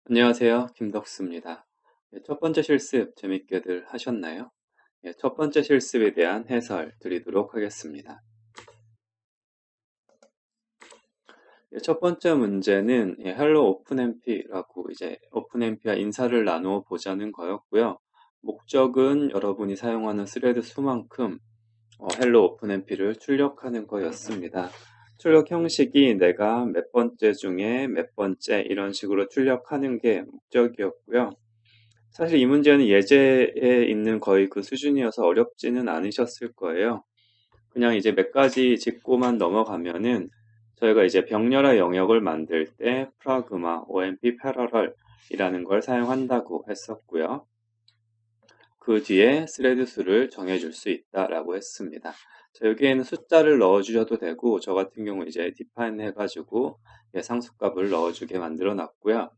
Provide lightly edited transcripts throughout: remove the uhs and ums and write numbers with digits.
안녕하세요. 김덕수입니다. 첫 번째 실습 재밌게들 하셨나요? 첫 번째 실습에 대한 해설 드리도록 하겠습니다. 첫 번째 문제는 Hello OpenMP라고 이제 OpenMP와 인사를 나누어 보자는 거였고요. 목적은 여러분이 사용하는 스레드 수만큼 Hello OpenMP를 출력하는 거였습니다. 출력 형식이 내가 몇 번째 중에 몇 번째 이런 식으로 출력하는 게 목적이었고요. 사실 이 문제는 예제에 있는 거의 그 수준이어서 어렵지는 않으셨을 거예요. 그냥 이제 몇 가지 짚고만 넘어가면은 저희가 이제 병렬화 영역을 만들 때 프라그마, OMP 패러럴이라는 걸 사용한다고 했었고요. 그 뒤에 스레드 수를 정해줄 수 있다라고 했습니다. 자, 여기에는 숫자를 넣어주셔도 되고 저 같은 경우 이제 define 해가지고 상수값을 넣어주게 만들어 놨고요.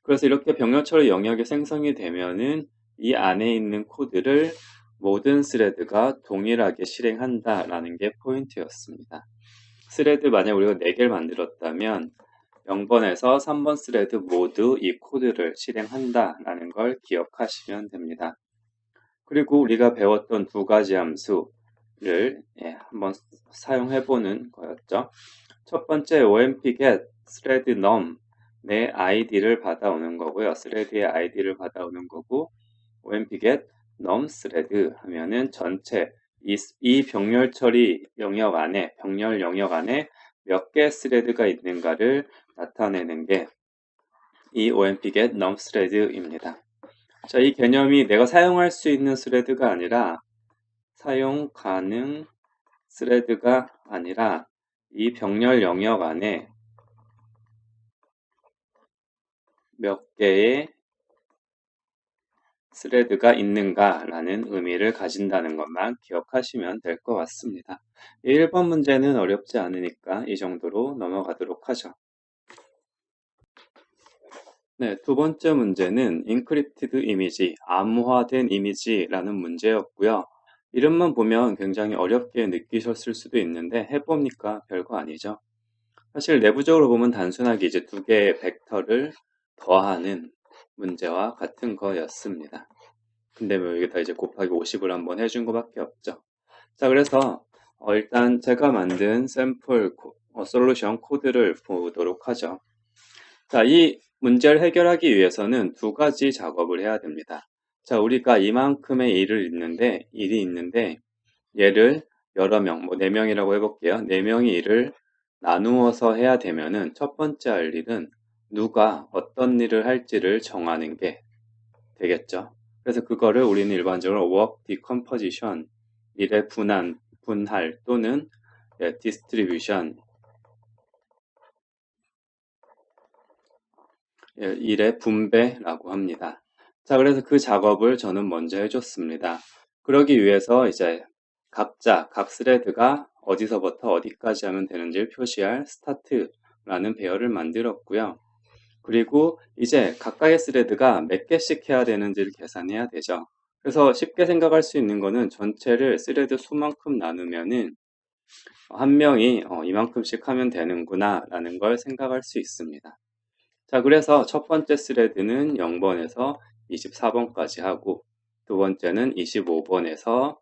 그래서 이렇게 병렬처리 영역이 생성이 되면은 이 안에 있는 코드를 모든 스레드가 동일하게 실행한다라는 게 포인트였습니다. 스레드 만약 우리가 4개를 만들었다면 0번에서 3번 스레드 모두 이 코드를 실행한다라는 걸 기억하시면 됩니다. 그리고 우리가 배웠던 두 가지 함수를 한번 사용해보는 거였죠. 첫 번째 OMP get thread num 내 아이디를 받아오는 거고요. 스레드의 아이디를 받아오는 거고 OMP get num thread 하면은 전체 이 병렬 처리 영역 안에 병렬 영역 안에 몇 개 스레드가 있는가를 나타내는 게 이 OMP get num thread입니다. 자, 이 개념이 내가 사용할 수 있는 스레드가 아니라 사용 가능 스레드가 아니라 이 병렬 영역 안에 몇 개의 스레드가 있는가라는 의미를 가진다는 것만 기억하시면 될 것 같습니다. 1번 문제는 어렵지 않으니까 이 정도로 넘어가도록 하죠. 네, 두 번째 문제는 Encrypted Image, 암호화된 이미지라는 문제였고요. 이름만 보면 굉장히 어렵게 느끼셨을 수도 있는데 해보니까 별거 아니죠. 사실 내부적으로 보면 단순하게 이제 두 개의 벡터를 더하는 문제와 같은 거였습니다. 근데 뭐 여기다 이제 곱하기 50을 한번 해준 것밖에 없죠. 자, 그래서 일단 제가 만든 샘플 솔루션 코드를 보도록 하죠. 자, 이 문제를 해결하기 위해서는 두 가지 작업을 해야 됩니다. 자, 우리가 이만큼의 일이 있는데 얘를 여러 명, 뭐 4명이라고 해볼게요. 4명이 일을 나누어서 해야 되면은 첫 번째 할 일은 누가 어떤 일을 할지를 정하는 게 되겠죠. 그래서 그거를 우리는 일반적으로 work decomposition, 일의 분할 또는 distribution, 일의 분배라고 합니다. 자, 그래서 그 작업을 저는 먼저 해줬습니다. 그러기 위해서 이제 각 스레드가 어디서부터 어디까지 하면 되는지를 표시할 스타트라는 배열을 만들었고요. 그리고 이제 각각의 스레드가 몇 개씩 해야 되는지를 계산해야 되죠. 그래서 쉽게 생각할 수 있는 거는 전체를 스레드 수만큼 나누면은 한 명이 이만큼씩 하면 되는구나 라는 걸 생각할 수 있습니다. 자, 그래서 첫 번째 스레드는 0번에서 24번까지 하고 두 번째는 25번에서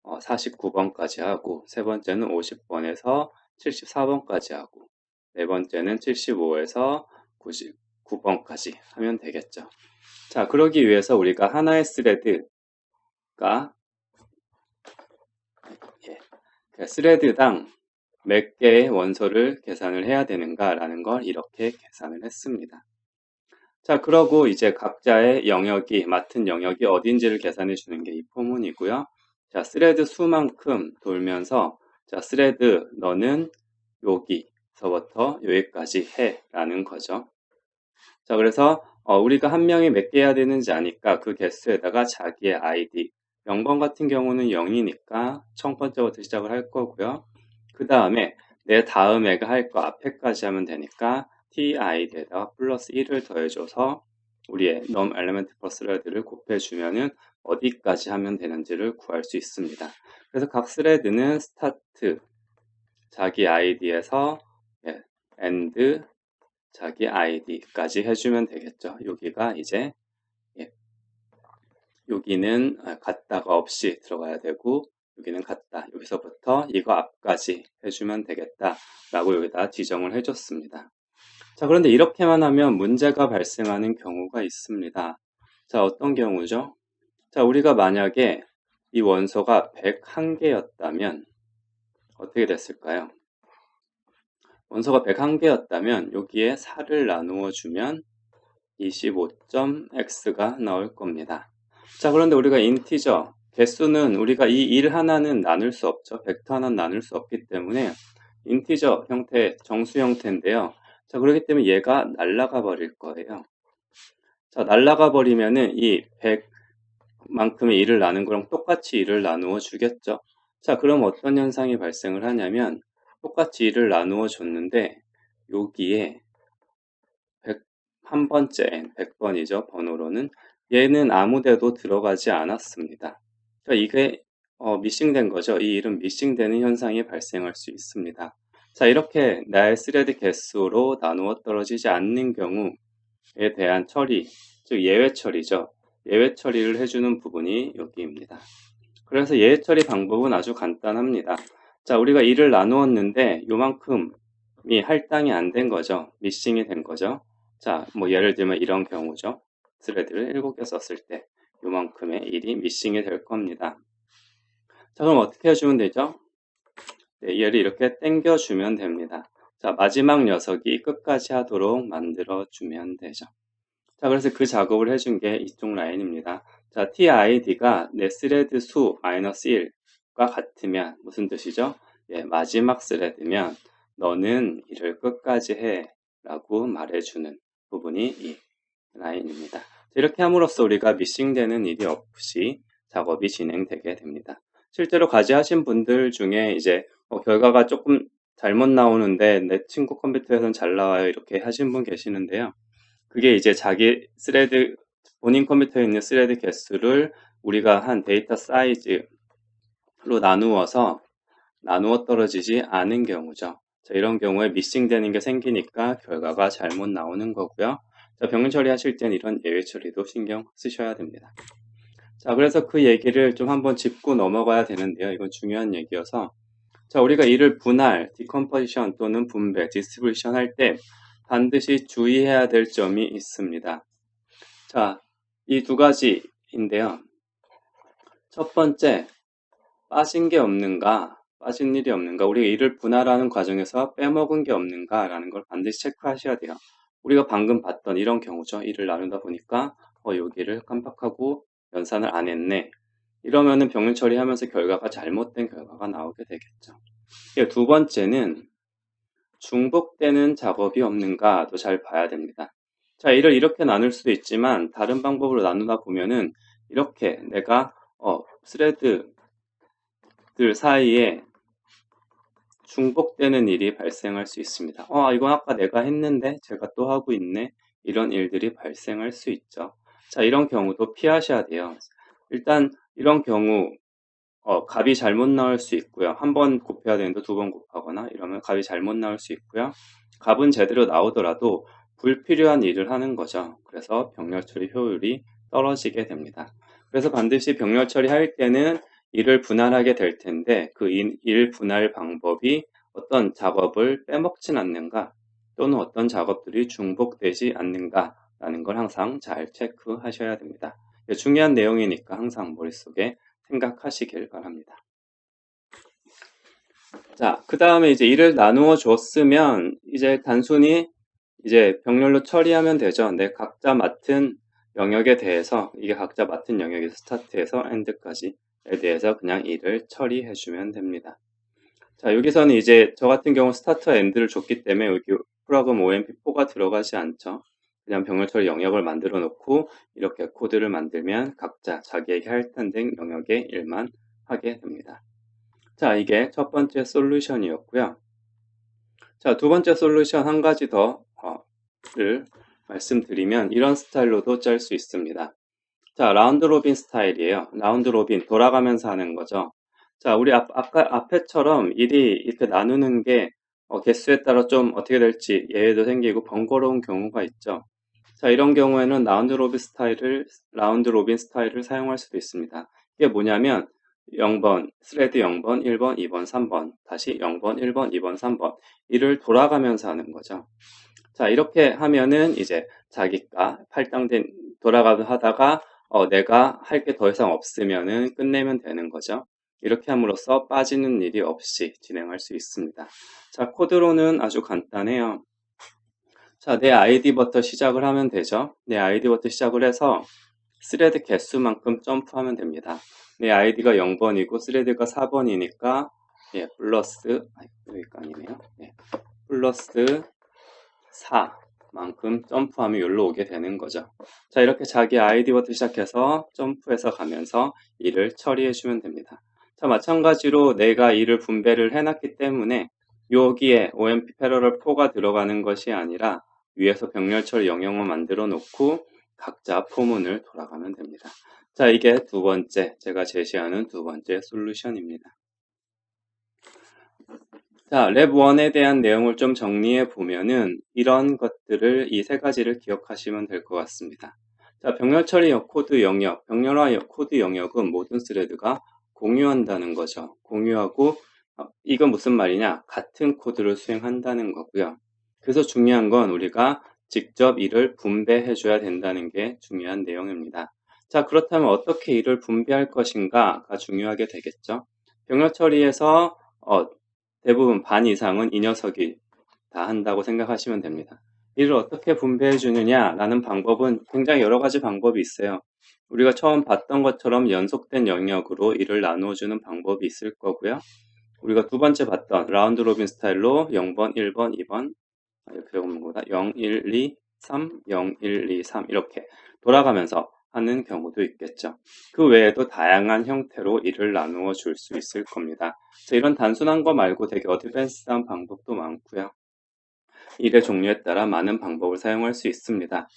49번까지 하고 세 번째는 50번에서 74번까지 하고 네 번째는 75에서 99번까지 하면 되겠죠. 자, 그러기 위해서 우리가 하나의 스레드가 스레드당 몇 개의 원소를 계산을 해야 되는가라는 걸 이렇게 계산을 했습니다. 자, 그러고 이제 각자의 맡은 영역이 어딘지를 계산해 주는 게 이 포문이고요. 자, 스레드 수만큼 돌면서 자, 스레드 너는 여기서부터 여기까지 해 라는 거죠. 자, 그래서 우리가 한 명이 몇 개 해야 되는지 아니까 그 개수에다가 자기의 아이디 0번 같은 경우는 0이니까 첫 번째부터 시작을 할 거고요. 그 다음에 내 다음 애가 할 거 앞에까지 하면 되니까 tid에다가 플러스 1을 더해줘서 우리의 num element per thread를 곱해주면은 어디까지 하면 되는지를 구할 수 있습니다. 그래서 각 스레드는 start 자기 아이디에서 end 자기 아이디까지 해주면 되겠죠. 여기가 이제 예, 여기는 같다가 없이 들어가야 되고 여기는 같다. 여기서부터 이거 앞까지 해주면 되겠다라고 여기다 지정을 해줬습니다. 자, 그런데 이렇게만 하면 문제가 발생하는 경우가 있습니다. 자, 어떤 경우죠? 자, 우리가 만약에 이 원소가 101개였다면 어떻게 됐을까요? 원소가 101개였다면 여기에 4를 나누어 주면 25.x가 나올 겁니다. 자, 그런데 우리가 인티저, 개수는 우리가 이 1 하나는 나눌 수 없죠. 벡터 하나는 나눌 수 없기 때문에 인티저 형태, 정수 형태인데요. 자, 그렇기 때문에 얘가 날아가 버릴 거예요. 자, 날아가 버리면은 이 100만큼의 1을 나눈 거랑 똑같이 1을 나누어 주겠죠. 자, 그럼 어떤 현상이 발생을 하냐면 똑같이 1을 나누어 줬는데 여기에 101번째 n, 100번이죠. 번호로는 얘는 아무데도 들어가지 않았습니다. 그러니까 이게 미싱된 거죠. 이 일은 미싱되는 현상이 발생할 수 있습니다. 자, 이렇게 나의 스레드 개수로 나누어 떨어지지 않는 경우에 대한 처리, 즉 예외 처리죠. 예외 처리를 해주는 부분이 여기입니다. 그래서 예외 처리 방법은 아주 간단합니다. 자, 우리가 1을 나누었는데 요만큼이 할당이 안 된 거죠. 미싱이 된 거죠. 자, 뭐 예를 들면 이런 경우죠. 스레드를 7개 썼을 때 요만큼의 1이 미싱이 될 겁니다. 자, 그럼 어떻게 해주면 되죠? 네, 얘를 이렇게 당겨주면 됩니다. 자, 마지막 녀석이 끝까지 하도록 만들어주면 되죠. 자, 그래서 그 작업을 해준 게 이쪽 라인입니다. 자, TID가 내 스레드 수 마이너스 1과 같으면 무슨 뜻이죠? 예, 마지막 스레드면 너는 이를 끝까지 해 라고 말해주는 부분이 이 라인입니다. 이렇게 함으로써 우리가 미싱되는 일이 없이 작업이 진행되게 됩니다. 실제로 과제하신 분들 중에 이제 결과가 조금 잘못 나오는데 내 친구 컴퓨터에서는 잘 나와요 이렇게 하신 분 계시는데요. 그게 이제 자기 스레드, 본인 컴퓨터에 있는 스레드 개수를 우리가 한 데이터 사이즈로 나누어 떨어지지 않은 경우죠. 자, 이런 경우에 미싱되는 게 생기니까 결과가 잘못 나오는 거고요. 자, 병렬 처리하실 땐 이런 예외 처리도 신경 쓰셔야 됩니다. 자, 그래서 그 얘기를 좀 한번 짚고 넘어가야 되는데요. 이건 중요한 얘기여서 자, 우리가 이를 분할, 디컴포지션 또는 분배, 디스트리뷰션 할 때 반드시 주의해야 될 점이 있습니다. 자, 이 두 가지인데요. 첫 번째, 빠진 게 없는가, 빠진 일이 없는가, 우리가 이를 분할하는 과정에서 빼먹은 게 없는가 라는 걸 반드시 체크하셔야 돼요. 우리가 방금 봤던 이런 경우죠. 일을 나누다 보니까 여기를 깜빡하고 연산을 안 했네. 이러면은 병렬 처리하면서 결과가 잘못된 결과가 나오게 되겠죠. 두 번째는 중복되는 작업이 없는가도 잘 봐야 됩니다. 자, 이를 이렇게 나눌 수도 있지만 다른 방법으로 나누다 보면은 이렇게 내가 스레드들 사이에 중복되는 일이 발생할 수 있습니다. 이건 아까 내가 했는데 제가 또 하고 있네. 이런 일들이 발생할 수 있죠. 자, 이런 경우도 피하셔야 돼요. 일단 이런 경우 값이 잘못 나올 수 있고요. 한 번 곱해야 되는데 두 번 곱하거나 이러면 값이 잘못 나올 수 있고요. 값은 제대로 나오더라도 불필요한 일을 하는 거죠. 그래서 병렬 처리 효율이 떨어지게 됩니다. 그래서 반드시 병렬 처리할 때는 일을 분할하게 될 텐데 그 일 분할 방법이 어떤 작업을 빼먹진 않는가 또는 어떤 작업들이 중복되지 않는가 라는 걸 항상 잘 체크하셔야 됩니다. 중요한 내용이니까 항상 머릿속에 생각하시길 바랍니다. 자, 그 다음에 이제 일을 나누어 줬으면 이제 단순히 이제 병렬로 처리하면 되죠. 내 각자 맡은 영역에 대해서 이게 각자 맡은 영역에서 스타트에서 엔드까지에 대해서 그냥 일을 처리해 주면 됩니다. 자, 여기서는 이제 저 같은 경우 스타트와 엔드를 줬기 때문에 여기 프로그램 OMP4가 들어가지 않죠. 그냥 병렬 처리 영역을 만들어 놓고 이렇게 코드를 만들면 각자 자기에게 할당된 영역의 일만 하게 됩니다. 자, 이게 첫 번째 솔루션이었고요. 자, 두 번째 솔루션 한 가지 더를 말씀드리면 이런 스타일로도 짤 수 있습니다. 자, 라운드 로빈 스타일이에요. 라운드 로빈 돌아가면서 하는 거죠. 자, 우리 아까 앞에처럼 일이 이렇게 나누는 게 개수에 따라 좀 어떻게 될지 예외도 생기고 번거로운 경우가 있죠. 자, 이런 경우에는 라운드 로빈 스타일을 사용할 수도 있습니다. 이게 뭐냐면 0번, 스레드 0번, 1번, 2번, 3번, 다시 0번, 1번, 2번, 3번 이를 돌아가면서 하는 거죠. 자, 이렇게 하면은 이제 자기가 할당된 돌아가도 하다가 내가 할 게 더 이상 없으면은 끝내면 되는 거죠. 이렇게 함으로써 빠지는 일이 없이 진행할 수 있습니다. 자, 코드로는 아주 간단해요. 자, 내 아이디부터 시작을 하면 되죠. 내 아이디부터 시작을 해서 스레드 개수만큼 점프하면 됩니다. 내 아이디가 0번이고 스레드가 4번이니까 여기가 아니네요. 플러스 4만큼 점프하면 여기로 오게 되는 거죠. 자, 이렇게 자기 아이디부터 시작해서 점프해서 가면서 일을 처리해 주면 됩니다. 자, 마찬가지로 내가 일을 분배를 해놨기 때문에 여기에 OMP 패러럴 4가 들어가는 것이 아니라 위에서 병렬 처리 영역만 만들어 놓고 각자 포문을 돌아가면 됩니다. 자, 이게 두 번째, 제가 제시하는 두 번째 솔루션입니다. 자, 랩 1에 대한 내용을 좀 정리해 보면은 이런 것들을 이 세 가지를 기억하시면 될 것 같습니다. 자, 병렬 처리 코드 영역, 병렬화 코드 영역은 모든 스레드가 공유한다는 거죠. 공유하고 이건 무슨 말이냐? 같은 코드를 수행한다는 거고요. 그래서 중요한 건 우리가 직접 일을 분배해 줘야 된다는 게 중요한 내용입니다. 자, 그렇다면 어떻게 일을 분배할 것인가가 중요하게 되겠죠. 병렬 처리에서 대부분 반 이상은 이 녀석이 다 한다고 생각하시면 됩니다. 이를 어떻게 분배해 주느냐라는 방법은 굉장히 여러 가지 방법이 있어요. 우리가 처음 봤던 것처럼 연속된 영역으로 일을 나누어 주는 방법이 있을 거고요. 우리가 두 번째 봤던 라운드 로빈 스타일로 0번, 1번, 2번 이렇게 오는 거다. 0, 1, 2, 3, 0, 1, 2, 3 이렇게 돌아가면서 하는 경우도 있겠죠. 그 외에도 다양한 형태로 일을 나누어 줄 수 있을 겁니다. 이런 단순한 거 말고 되게 어드밴스한 방법도 많고요. 일의 종류에 따라 많은 방법을 사용할 수 있습니다.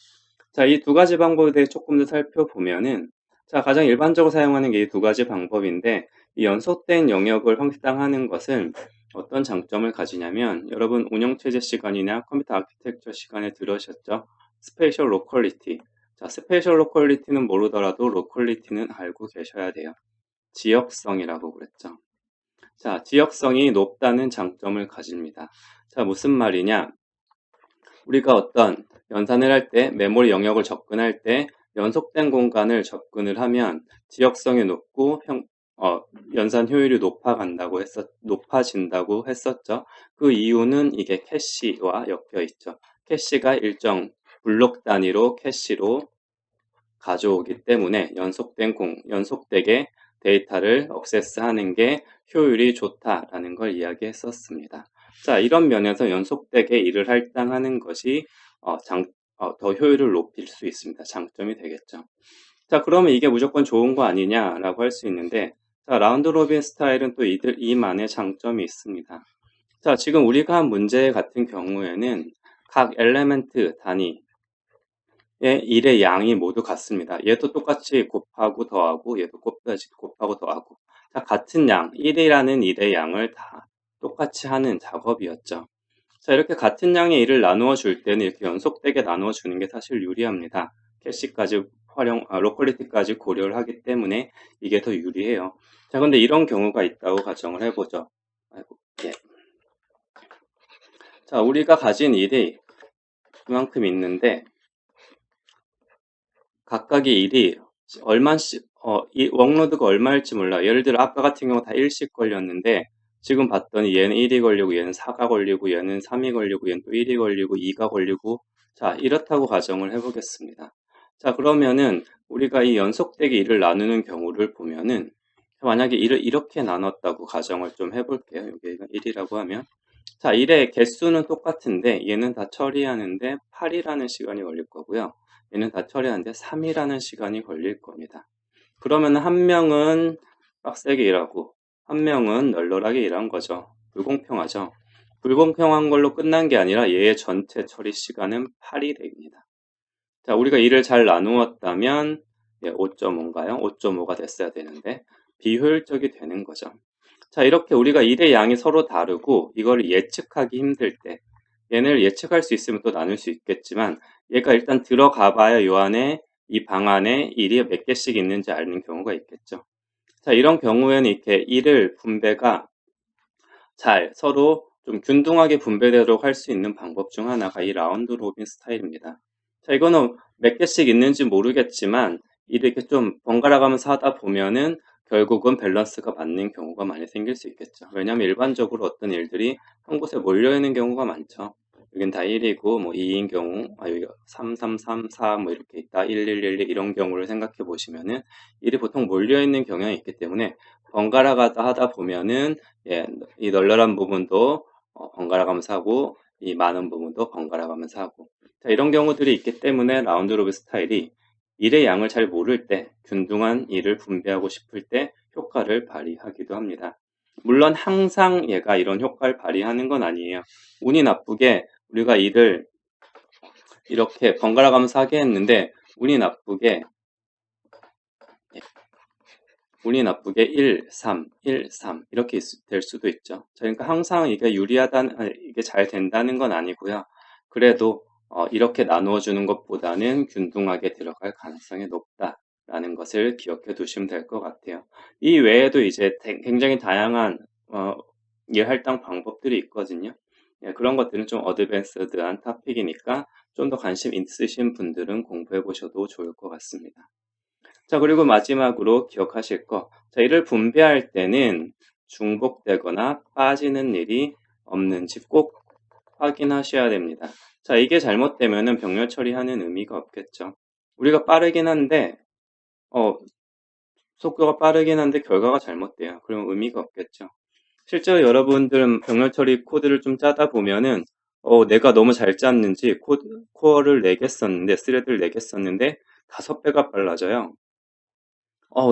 자, 이 두 가지 방법에 대해 조금 더 살펴보면은 자, 가장 일반적으로 사용하는 게 이 두 가지 방법인데 이 연속된 영역을 확장하는 것은 어떤 장점을 가지냐면 여러분 운영체제 시간이나 컴퓨터 아키텍처 시간에 들으셨죠? 스페이셜 로컬리티. 자, 스페이셜 로컬리티는 모르더라도 로컬리티는 알고 계셔야 돼요. 지역성이라고 그랬죠. 자, 지역성이 높다는 장점을 가집니다. 자, 무슨 말이냐? 우리가 어떤 연산을 할 때, 메모리 영역을 접근할 때 연속된 공간을 접근을 하면 지역성이 높고 연산 효율이 높아진다고 했었죠. 그 이유는 이게 캐시와 엮여 있죠. 캐시가 일정 블록 단위로 캐시로 가져오기 때문에 연속되게 데이터를 액세스하는 게 효율이 좋다라는 걸 이야기했었습니다. 자, 이런 면에서 연속되게 일을 할당하는 것이 더 효율을 높일 수 있습니다. 장점이 되겠죠. 자, 그러면 이게 무조건 좋은 거 아니냐라고 할 수 있는데, 자, 라운드 로빈 스타일은 또 이만의 장점이 있습니다. 자, 지금 우리가 한 문제 같은 경우에는 각 엘레멘트 단위 일의 양이 모두 같습니다. 얘도 똑같이 곱하고 더하고 얘도 곱하고 더하고 자, 같은 양 1이라는 일의 양을 다 똑같이 하는 작업이었죠. 자, 이렇게 같은 양의 일을 나누어 줄 때는 이렇게 연속되게 나누어 주는 게 사실 유리합니다. 캐시까지 로컬리티까지 고려를 하기 때문에 이게 더 유리해요. 자, 근데 이런 경우가 있다고 가정을 해보죠. 예. 자, 우리가 가진 일이 그만큼 있는데 각각의 일이 이 워크로드가 얼마일지 몰라. 예를 들어 아까 같은 경우 다 1씩 걸렸는데 지금 봤더니 얘는 1이 걸리고 얘는 4가 걸리고 얘는 3이 걸리고 얘는 또 1이 걸리고 2가 걸리고 자, 이렇다고 가정을 해보겠습니다. 자, 그러면은 우리가 이 연속되게 일을 나누는 경우를 보면은 만약에 일을 이렇게 나눴다고 가정을 좀 해볼게요. 여기가 1이라고 하면 자, 일의 개수는 똑같은데 얘는 다 처리하는데 8이라는 시간이 걸릴 거고요. 얘는 다 처리하는데 3이라는 시간이 걸릴 겁니다. 그러면 한 명은 빡세게 일하고 한 명은 널널하게 일한 거죠. 불공평하죠. 불공평한 걸로 끝난 게 아니라 얘의 전체 처리 시간은 8이 됩니다. 자, 우리가 일을 잘 나누었다면 5.5인가요? 5.5가 됐어야 되는데 비효율적이 되는 거죠. 자, 이렇게 우리가 일의 양이 서로 다르고 이거를 예측하기 힘들 때, 얘를 예측할 수 있으면 또 나눌 수 있겠지만, 얘가 일단 들어가 봐야 요 안에 이 방 안에 일이 몇 개씩 있는지 아는 경우가 있겠죠. 자, 이런 경우에는 이렇게 일을 분배가 잘 서로 좀 균등하게 분배되도록 할 수 있는 방법 중 하나가 이 라운드 로빈 스타일입니다. 자, 이거는 몇 개씩 있는지 모르겠지만 이렇게 좀 번갈아 가면서 하다 보면은 결국은 밸런스가 맞는 경우가 많이 생길 수 있겠죠. 왜냐하면 일반적으로 어떤 일들이 한 곳에 몰려 있는 경우가 많죠. 여긴 다 1이고 뭐 2인 경우, 여기 3, 3, 3, 4 뭐 이렇게 있다. 1, 1, 1, 1 이런 경우를 생각해 보시면은 일이 보통 몰려 있는 경향이 있기 때문에 번갈아 가다 하다 보면은 이 널널한 부분도 번갈아 가면서 하고 이 많은 부분도 번갈아 가면서 하고, 자, 이런 경우들이 있기 때문에 라운드 로빈 스타일이 일의 양을 잘 모를 때 균등한 일을 분배하고 싶을 때 효과를 발휘하기도 합니다. 물론 항상 얘가 이런 효과를 발휘하는 건 아니에요. 운이 나쁘게 우리가 일을 이렇게 번갈아 가면서 하게 했는데 운이 나쁘게 1, 3, 1, 3 이렇게 될 수도 있죠. 그러니까 항상 이게 이게 잘 된다는 건 아니고요. 그래도 이렇게 나누어 주는 것보다는 균등하게 들어갈 가능성이 높다라는 것을 기억해 두시면 될 것 같아요. 이 외에도 이제 굉장히 다양한 일 할당 방법들이 있거든요. 그런 것들은 좀 어드밴스드한 토픽이니까 좀 더 관심 있으신 분들은 공부해 보셔도 좋을 것 같습니다. 자, 그리고 마지막으로 기억하실 거. 자, 이를 분배할 때는 중복되거나 빠지는 일이 없는지 꼭 확인하셔야 됩니다. 자, 이게 잘못되면은 병렬 처리하는 의미가 없겠죠. 우리가 빠르긴 한데, 속도가 빠르긴 한데 결과가 잘못돼요. 그럼 의미가 없겠죠. 실제로 여러분들은 병렬 처리 코드를 좀 짜다 보면은, 내가 너무 잘 짰는지 코어를 4개 썼는데, 스레드를 4개 썼는데, 5배가 빨라져요.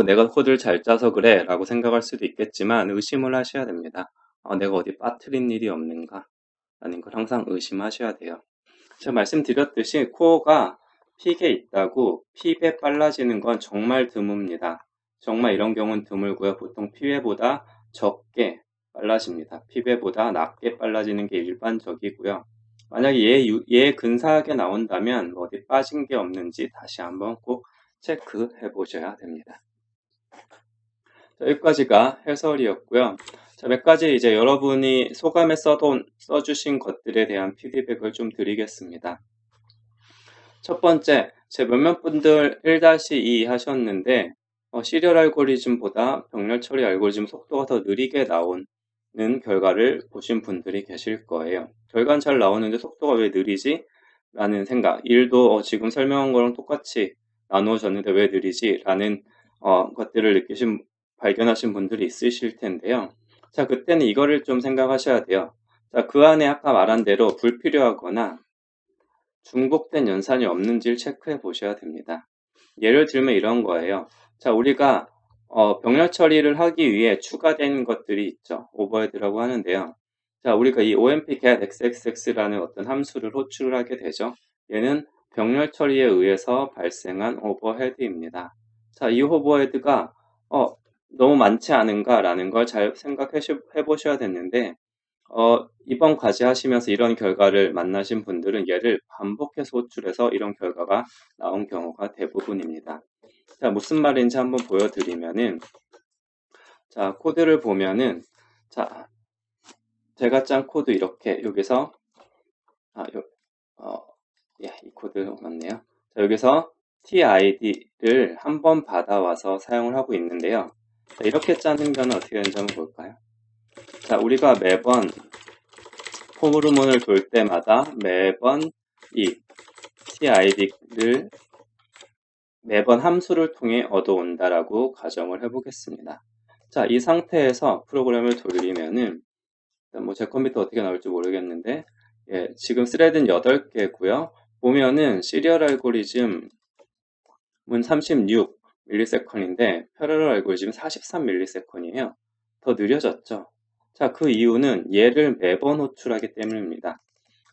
내가 코드를 잘 짜서 그래 라고 생각할 수도 있겠지만 의심을 하셔야 됩니다. 내가 어디 빠뜨린 일이 없는가 라는 걸 항상 의심하셔야 돼요. 제가 말씀드렸듯이 코어가 픽에 있다고 픽에 빨라지는 건 정말 드뭅니다. 정말 이런 경우는 드물고요. 보통 픽에보다 적게 빨라집니다. 픽에보다 낮게 빨라지는 게 일반적이고요. 만약에 얘 근사하게 나온다면 어디 빠진 게 없는지 다시 한번 꼭 체크해 보셔야 됩니다. 자, 여기까지가 해설이었고요. 자, 몇 가지 이제 여러분이 소감에 써주신 것들에 대한 피드백을 좀 드리겠습니다. 첫 번째, 제 몇몇 분들 1-2 하셨는데, 시리얼 알고리즘보다 병렬 처리 알고리즘 속도가 더 느리게 나오는 결과를 보신 분들이 계실 거예요. 결과는 잘 나오는데 속도가 왜 느리지? 라는 생각. 일도 지금 설명한 거랑 똑같이 나누어졌는데 왜 느리지? 라는 것들을 발견하신 분들이 있으실 텐데요. 자, 그때는 이거를 좀 생각하셔야 돼요. 자, 그 안에 아까 말한 대로 불필요하거나 중복된 연산이 없는지를 체크해 보셔야 됩니다. 예를 들면 이런 거예요. 자, 우리가 병렬 처리를 하기 위해 추가된 것들이 있죠. 오버헤드라고 하는데요. 자, 우리가 이 OMP get xxx라는 어떤 함수를 호출을 하게 되죠. 얘는 병렬 처리에 의해서 발생한 오버헤드입니다. 자, 이 오버헤드가 너무 많지 않은가라는 걸 잘 생각해 보셔야 되는데, 이번 과제 하시면서 이런 결과를 만나신 분들은 얘를 반복해서 호출해서 이런 결과가 나온 경우가 대부분입니다. 자, 무슨 말인지 한번 보여드리면은, 자, 코드를 보면은, 자, 제가 짠 코드 이렇게 여기서, 이 코드 맞네요. 자, 여기서 TID를 한번 받아와서 사용을 하고 있는데요. 자, 이렇게 짜는 거는 어떻게 되는지 한번 볼까요? 자, 우리가 매번 포르문을 돌 때마다 매번 이 TID를 매번 함수를 통해 얻어온다라고 가정을 해보겠습니다. 자, 이 상태에서 프로그램을 돌리면은 뭐 제 컴퓨터 어떻게 나올지 모르겠는데, 지금 스레드는 8개고요. 보면은 시리얼 알고리즘은 36ms인데 패러럴 알고리즘은 43ms이에요. 더 느려졌죠. 자, 그 이유는 얘를 매번 호출하기 때문입니다.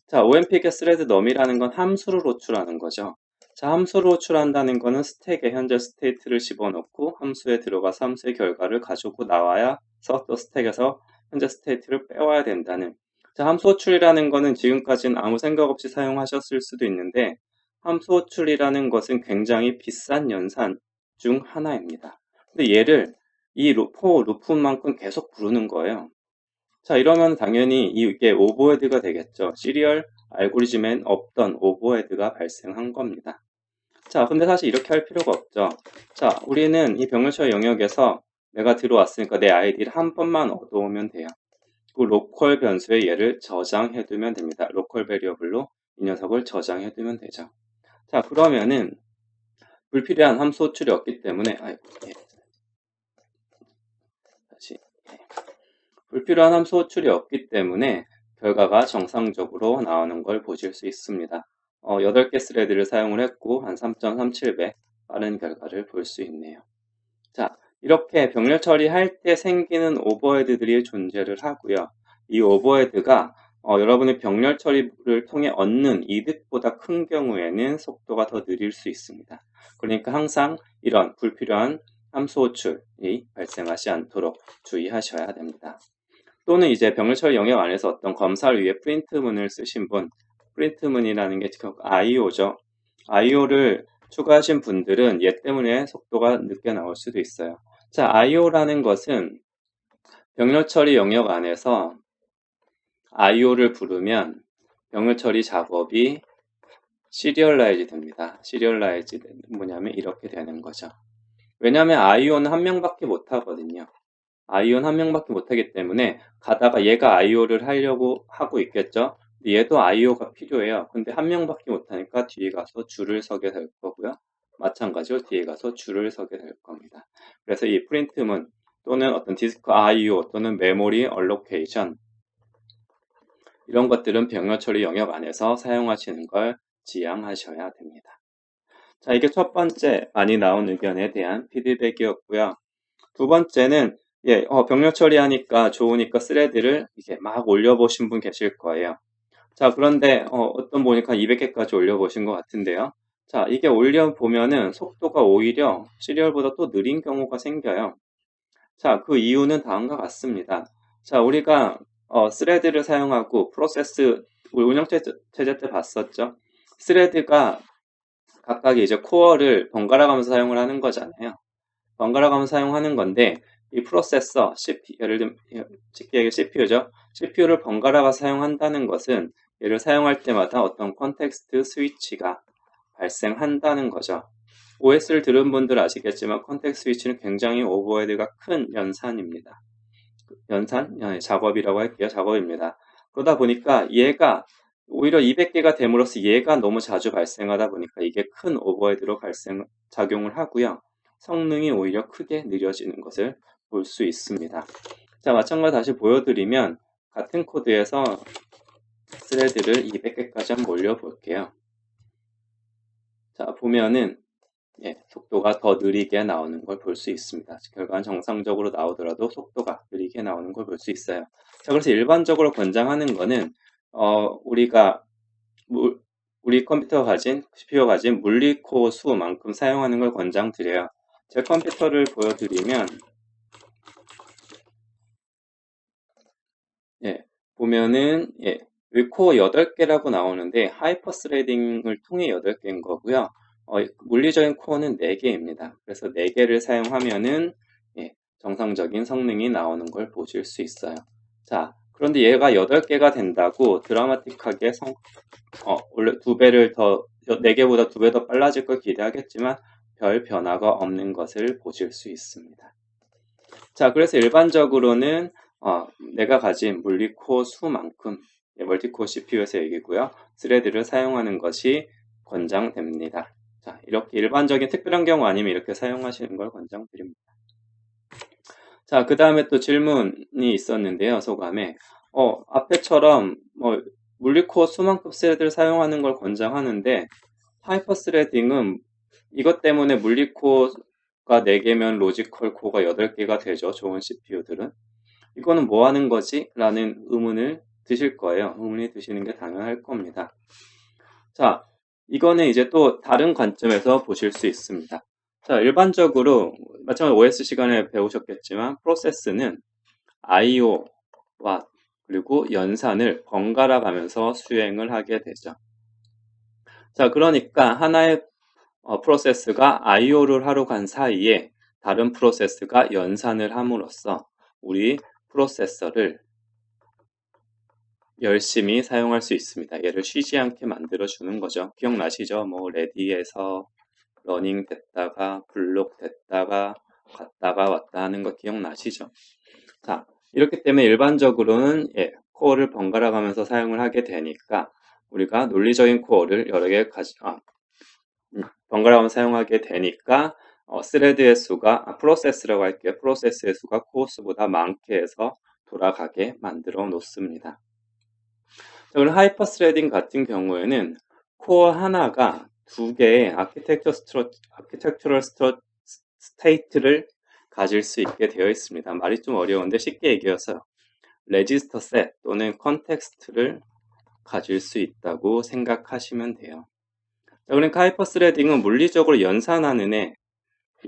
자, OMP의 스레드 num이라는 건 함수를 호출하는 거죠. 자, 함수를 호출한다는 거는 스택에 현재 스테이트를 집어넣고 함수에 들어가서 함수의 결과를 가지고 나와야 또 스택에서 현재 스테이트를 빼와야 된다는. 자, 함수 호출이라는 거는 지금까지는 아무 생각 없이 사용하셨을 수도 있는데 함수 호출이라는 것은 굉장히 비싼 연산 중 하나입니다. 근데 얘를 이 for 루프만큼 계속 부르는 거예요. 자, 이러면 당연히 이게 오버헤드가 되겠죠. 시리얼 알고리즘엔 없던 오버헤드가 발생한 겁니다. 자, 근데 사실 이렇게 할 필요가 없죠. 자, 우리는 이 병렬처리 영역에서 내가 들어왔으니까 내 아이디를 한 번만 얻어오면 돼요. 그 로컬 변수에 얘를 저장해두면 됩니다. 로컬 베리어블로 이 녀석을 저장해두면 되죠. 자, 그러면은 불필요한 함수 호출이 없기 때문에 다시 불필요한 함수 호출이 없기 때문에 결과가 정상적으로 나오는 걸 보실 수 있습니다. 8개 스레드를 사용을 했고 한 3.37배 빠른 결과를 볼 수 있네요. 자, 이렇게 병렬 처리할 때 생기는 오버헤드들이 존재를 하고요. 이 오버헤드가 여러분의 병렬 처리를 통해 얻는 이득보다 큰 경우에는 속도가 더 느릴 수 있습니다. 그러니까 항상 이런 불필요한 함수 호출이 발생하지 않도록 주의하셔야 됩니다. 또는 이제 병렬 처리 영역 안에서 어떤 검사를 위해 프린트문을 쓰신 분, 프린트문이라는 게 IO죠. IO를 추가하신 분들은 얘 때문에 속도가 늦게 나올 수도 있어요. 자, IO라는 것은 병렬 처리 영역 안에서 IO를 부르면 병렬 처리 작업이 시리얼라이즈 됩니다. 시리얼라이즈 뭐냐면 이렇게 되는 거죠. 왜냐하면 IO는 한 명밖에 못 하거든요. IO는 한 명밖에 못하기 때문에 가다가 얘가 IO를 하려고 하고 있겠죠. 얘도 IO가 필요해요. 근데 한 명밖에 못하니까 뒤에 가서 줄을 서게 될 거고요. 마찬가지로 뒤에 가서 줄을 서게 될 겁니다. 그래서 이 프린트문 또는 어떤 디스크 IO 또는 메모리 얼로케이션 이런 것들은 병렬 처리 영역 안에서 사용하시는 걸 지양하셔야 됩니다. 자, 이게 첫 번째 많이 나온 의견에 대한 피드백이었고요. 두 번째는 병렬 처리하니까 좋으니까 스레드를 이게 막 올려보신 분 계실 거예요. 자, 그런데 어떤 보니까 200개까지 올려보신 것 같은데요. 자, 이게 올려보면은 속도가 오히려 시리얼보다 또 느린 경우가 생겨요. 자, 그 이유는 다음과 같습니다. 자, 우리가 스레드를 사용하고 프로세스 우리 운영체제 때 봤었죠. 스레드가 각각 이제 코어를 번갈아 가면서 사용을 하는 거잖아요. 번갈아 가면서 사용하는 건데 이 프로세서 예를 들면 쉽게 얘기해 CPU죠. CPU를 번갈아 가서 사용한다는 것은 얘를 사용할 때마다 어떤 컨텍스트 스위치가 발생한다는 거죠. OS를 들은 분들 아시겠지만 컨텍스트 스위치는 굉장히 오버헤드가 큰 연산입니다. 작업이라고 할게요. 작업입니다. 그러다 보니까 얘가 오히려 200개가 됨으로써 얘가 너무 자주 발생하다 보니까 이게 큰 오버헤드로 작용을 하고요. 성능이 오히려 크게 느려지는 것을 볼 수 있습니다. 자, 마찬가지로 다시 보여드리면 같은 코드에서 스레드를 200개까지 한번 올려볼게요. 자, 보면은 속도가 더 느리게 나오는 걸 볼 수 있습니다. 결과는 정상적으로 나오더라도 속도가 느리게 나오는 걸 볼 수 있어요. 자, 그래서 일반적으로 권장하는 거는 우리가 우리 컴퓨터가 가진 CPU가 가진 물리코어 수만큼 사용하는 걸 권장드려요. 제 컴퓨터를 보여드리면 보면은 여기 코어 8개라고 나오는데 하이퍼 스레딩을 통해 8개인 거고요. 물리적인 코어는 4개입니다. 그래서 4개를 사용하면은 정상적인 성능이 나오는 걸 보실 수 있어요. 자, 그런데 얘가 8개가 된다고 드라마틱하게 원래 2배를 더 4개보다 2배 더 빨라질 걸 기대하겠지만 별 변화가 없는 것을 보실 수 있습니다. 자, 그래서 일반적으로는 내가 가진 물리코어 수만큼 멀티코어 CPU에서 얘기고요. 스레드를 사용하는 것이 권장됩니다. 자, 이렇게 일반적인 특별한 경우 아니면 이렇게 사용하시는 걸 권장드립니다. 자, 그 다음에 또 질문이 있었는데요. 소감에 앞에처럼 물리코어 수만큼 스레드를 사용하는 걸 권장하는데 하이퍼 스레딩은 이것 때문에 물리코어가 4개면 로지컬 코어가 8개가 되죠. 좋은 CPU들은. 이거는 뭐 하는 거지? 라는 의문을 드실 거예요. 의문이 드시는 게 당연할 겁니다. 자, 이거는 이제 또 다른 관점에서 보실 수 있습니다. 자, 일반적으로 마찬가지로 OS 시간에 배우셨겠지만 프로세스는 IO와 그리고 연산을 번갈아 가면서 수행을 하게 되죠. 자, 그러니까 하나의 프로세스가 IO를 하러 간 사이에 다른 프로세스가 연산을 함으로써 우리 프로세서를 열심히 사용할 수 있습니다. 얘를 쉬지 않게 만들어 주는 거죠. 기억나시죠? 뭐 레디에서 러닝 됐다가 블록 됐다가 갔다가 왔다 하는 거 기억나시죠? 자, 이렇기 때문에 일반적으로는 코어를 번갈아 가면서 사용을 하게 되니까 우리가 논리적인 코어를 여러 개 번갈아 가면서 사용하게 되니까 스레드의 수가 프로세스라고 할게요. 프로세스의 수가 코어 수보다 많게 해서 돌아가게 만들어 놓습니다. 자, 그럼 하이퍼 스레딩 같은 경우에는 코어 하나가 두 개의 아키텍처럴 스테이트를 가질 수 있게 되어 있습니다. 말이 좀 어려운데 쉽게 얘기해서 레지스터 셋 또는 컨텍스트를 가질 수 있다고 생각하시면 돼요. 자, 그러니까 하이퍼 스레딩은 물리적으로 연산하는 애,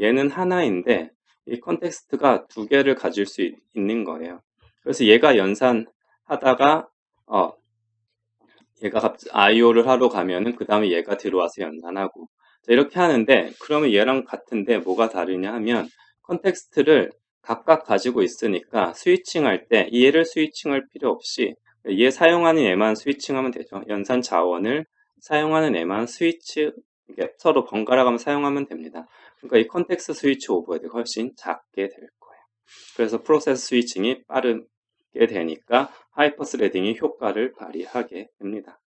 얘는 하나인데 이 컨텍스트가 두 개를 가질 수 있는 거예요. 그래서 얘가 연산하다가 얘가 IO를 하러 가면은 그 다음에 얘가 들어와서 연산하고, 자, 이렇게 하는데 그러면 얘랑 같은데 뭐가 다르냐 하면 컨텍스트를 각각 가지고 있으니까 스위칭할 때 얘를 스위칭할 필요 없이 얘 사용하는 애만 스위칭하면 되죠. 연산 자원을 사용하는 애만 스위치, 이게 서로 번갈아 가면 사용하면 됩니다. 그러니까 이 컨텍스트 스위치 오버헤드가 훨씬 작게 될 거예요. 그래서 프로세스 스위칭이 빠르게 되니까 하이퍼 스레딩이 효과를 발휘하게 됩니다.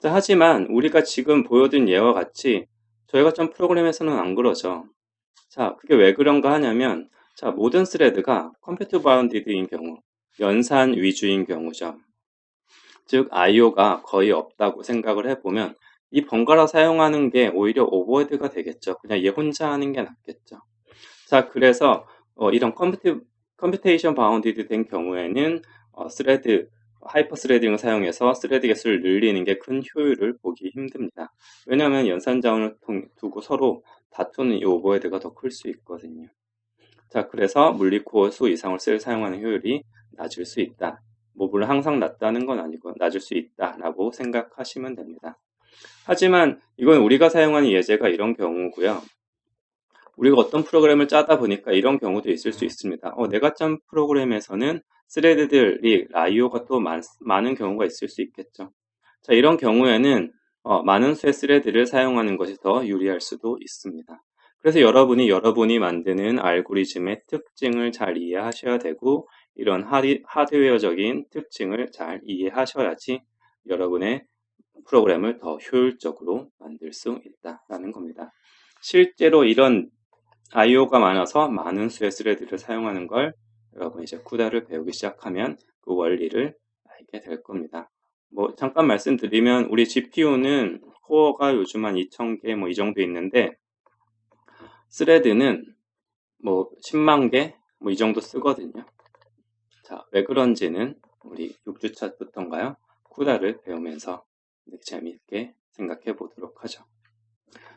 자, 하지만 우리가 지금 보여준 예와 같이 저희가 좀 프로그램에서는 안 그러죠. 자, 그게 왜 그런가 하냐면, 자, 모든 스레드가 컴퓨터 바운디드인 경우, 연산 위주인 경우죠. 즉 IO가 거의 없다고 생각을 해보면 이 번갈아 사용하는 게 오히려 오버헤드가 되겠죠. 그냥 얘 혼자 하는 게 낫겠죠. 자, 그래서 이런 컴퓨테이션 바운디드 된 경우에는 하이퍼 스레딩을 사용해서 스레드 개수를 늘리는 게 큰 효율을 보기 힘듭니다. 왜냐하면 연산 자원을 두고 서로 다투는 이 오버헤드가 더 클 수 있거든요. 자, 그래서 물리코어 수 이상을 사용하는 효율이 낮을 수 있다. 뭐 물론 항상 낮다는 건 아니고 낮을 수 있다라고 생각하시면 됩니다. 하지만 이건 우리가 사용하는 예제가 이런 경우고요. 우리가 어떤 프로그램을 짜다 보니까 이런 경우도 있을 수 있습니다. 내가 짠 프로그램에서는 스레드들이 IO가 또 많은 경우가 있을 수 있겠죠. 자, 이런 경우에는 많은 수의 스레드를 사용하는 것이 더 유리할 수도 있습니다. 그래서 여러분이 만드는 알고리즘의 특징을 잘 이해하셔야 되고 이런 하드웨어적인 특징을 잘 이해하셔야지 여러분의 프로그램을 더 효율적으로 만들 수 있다라는 겁니다. 실제로 이런 IO가 많아서 많은 수의 스레드를 사용하는 걸 여러분 이제 쿠다를 배우기 시작하면 그 원리를 알게 될 겁니다. 뭐 잠깐 말씀드리면 우리 GPU는 코어가 요즘 한 2000개 뭐 이 정도 있는데 스레드는 뭐 10만 개 뭐 이 정도 쓰거든요. 자, 왜 그런지는 우리 6주차부터인가요? 쿠다를 배우면서 재미있게 생각해 보도록 하죠.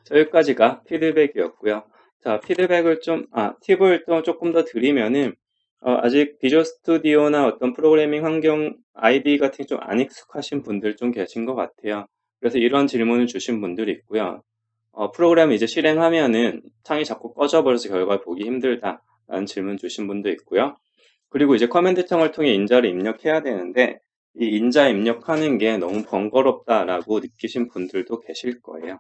자, 여기까지가 피드백이었고요. 자, 팁을 또 조금 더 드리면은, 아직 비주얼 스튜디오나 어떤 프로그래밍 환경 아이디 같은 게 좀 안 익숙하신 분들 좀 계신 것 같아요. 그래서 이런 질문을 주신 분들이 있고요. 프로그램을 이제 실행하면은 창이 자꾸 꺼져버려서 결과를 보기 힘들다라는 질문 주신 분도 있고요. 그리고 이제 커맨드 창을 통해 인자를 입력해야 되는데, 이 인자 입력하는 게 너무 번거롭다라고 느끼신 분들도 계실 거예요.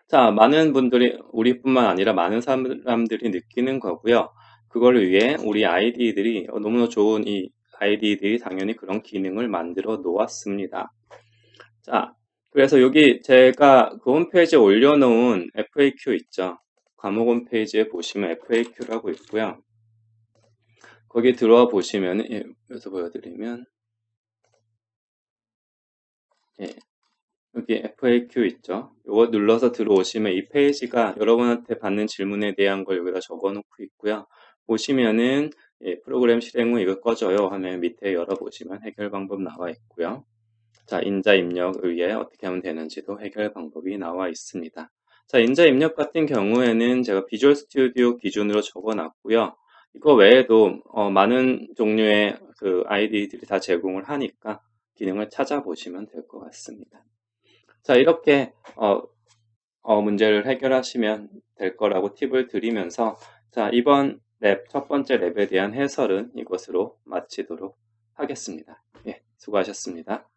자, 많은 분들이, 우리뿐만 아니라 많은 사람들이 느끼는 거고요. 그걸 위해 우리 아이디들이, 너무나 좋은 이 아이디들이 당연히 그런 기능을 만들어 놓았습니다. 자, 그래서 여기 제가 그 홈페이지에 올려놓은 FAQ 있죠. 과목 홈페이지에 보시면 FAQ라고 있고요. 거기 들어와 보시면, 여기서 보여드리면, 예, 여기 FAQ 있죠. 이거 눌러서 들어오시면 이 페이지가 여러분한테 받는 질문에 대한 걸 여기다 적어놓고 있고요. 보시면은 프로그램 실행 후 이거 꺼져요 하면 밑에 열어보시면 해결 방법 나와 있고요. 자, 인자 입력을 위해 어떻게 하면 되는지도 해결 방법이 나와 있습니다. 자, 인자 입력 같은 경우에는 제가 비주얼 스튜디오 기준으로 적어놨고요. 이거 외에도 많은 종류의 그 ID들이 다 제공을 하니까 기능을 찾아보시면 될 것 같습니다. 자, 이렇게 문제를 해결하시면 될 거라고 팁을 드리면서, 자, 이번 랩, 첫 번째 랩에 대한 해설은 이것으로 마치도록 하겠습니다. 예, 수고하셨습니다.